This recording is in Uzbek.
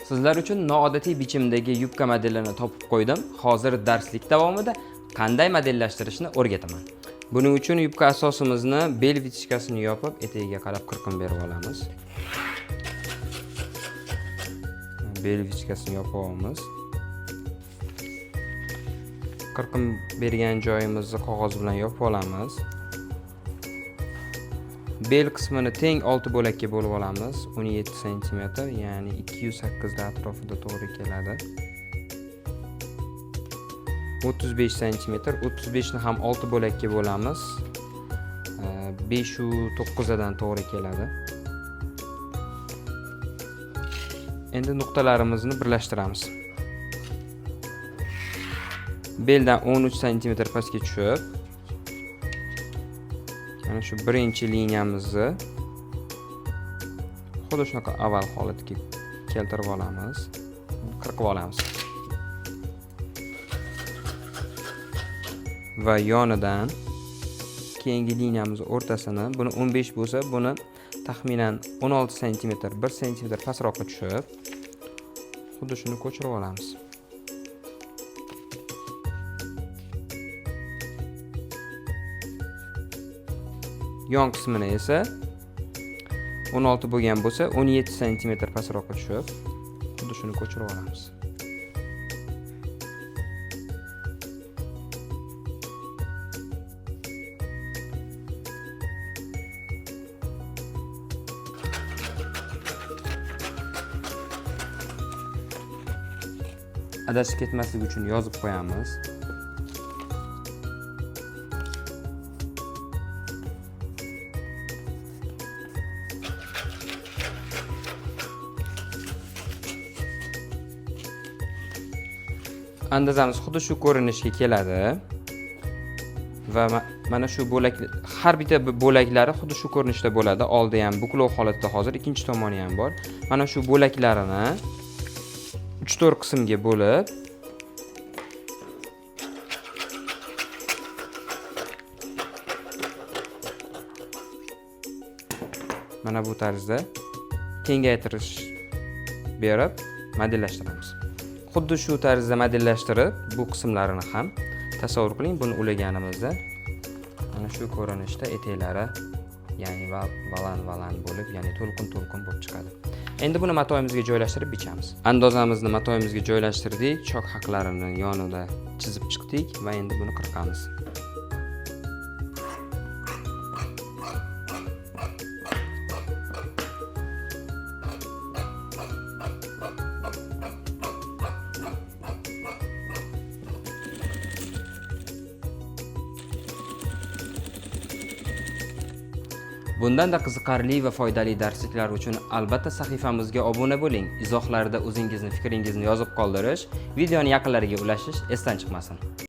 Sizlar uchun noodatiy bichimdagi yubka modellarini topib qo'ydim. Hozir darslik davomida qanday modellashtirishni o'rgataman. Buning uchun yubka asosimizni bel vitichkasini yopib, etagiga qarab qirqim berib olamiz. Bel vitichkasini yopib olamiz. Qirqim bergan joyimizni qog'oz bilan yopib olamiz. Bel qismini teng 6 bo'lakka bo'lib olamiz. 17 cm, ya'ni 208 da atrofida to'g'ri keladi. 35 cm, 35 ni ham 6 bo'lakka bo'lamiz. 5 u 9 dan to'g'ri keladi. Endi nuqtalarimizni birlashtiramiz. Beldan 13 cm pastga tushib, mana shu birinchi liniyamizni xuddi shunaqa avval holatiga keltirib olamiz, qirqib olamiz. Va yonidan keyingi liniyamiz o'rtasini, buni 15 bo'lsa, buni taxminan 16 cm, 1 cm pastroqqa tushib, xuddi shuni ko'chirib olamiz. Yon qismini esa 16 bo'lgan bo'lsa, 17 cm pastroqqa tushib, xuddi shuni ko'chirib olamiz. Adashib ketmasligi uchun yozib qo'yamiz. Andazamiz xuddi shu ko'rinishga keladi va mana shu bo'lak, har bitta bo'laklari xuddi shu ko'rinishda bo'ladi. Oldi ham buklov holatda, hozir ikkinchi tomoni ham bor. Mana shu bo'laklarini 3-4 qismga bo'lib, mana bu tarzda kengaytirish berib modellashtiramiz. Xuddi shu tarzda modellashtirib, bu qismlarini ham tasavvur qiling, buni ulaganimizda mana shu ko'rinishda etaklari, ya'ni valan bo'lib, ya'ni to'lqin bo'lib chiqadi. Endi buni matoyimizga joylashtirib bichamiz. Andozamizni matoyimizga joylashtirdik, chok haqlarini yonida chizib chiqdik va endi buni qirqamiz. Bundanda qiziqarli va foydali darsliklar uchun albatta sahifamizga obuna bo'ling. Izohlarda o'zingizni, fikringizni yozib qoldirish, videoni yaqinlariga ulashish esdan chiqmasin.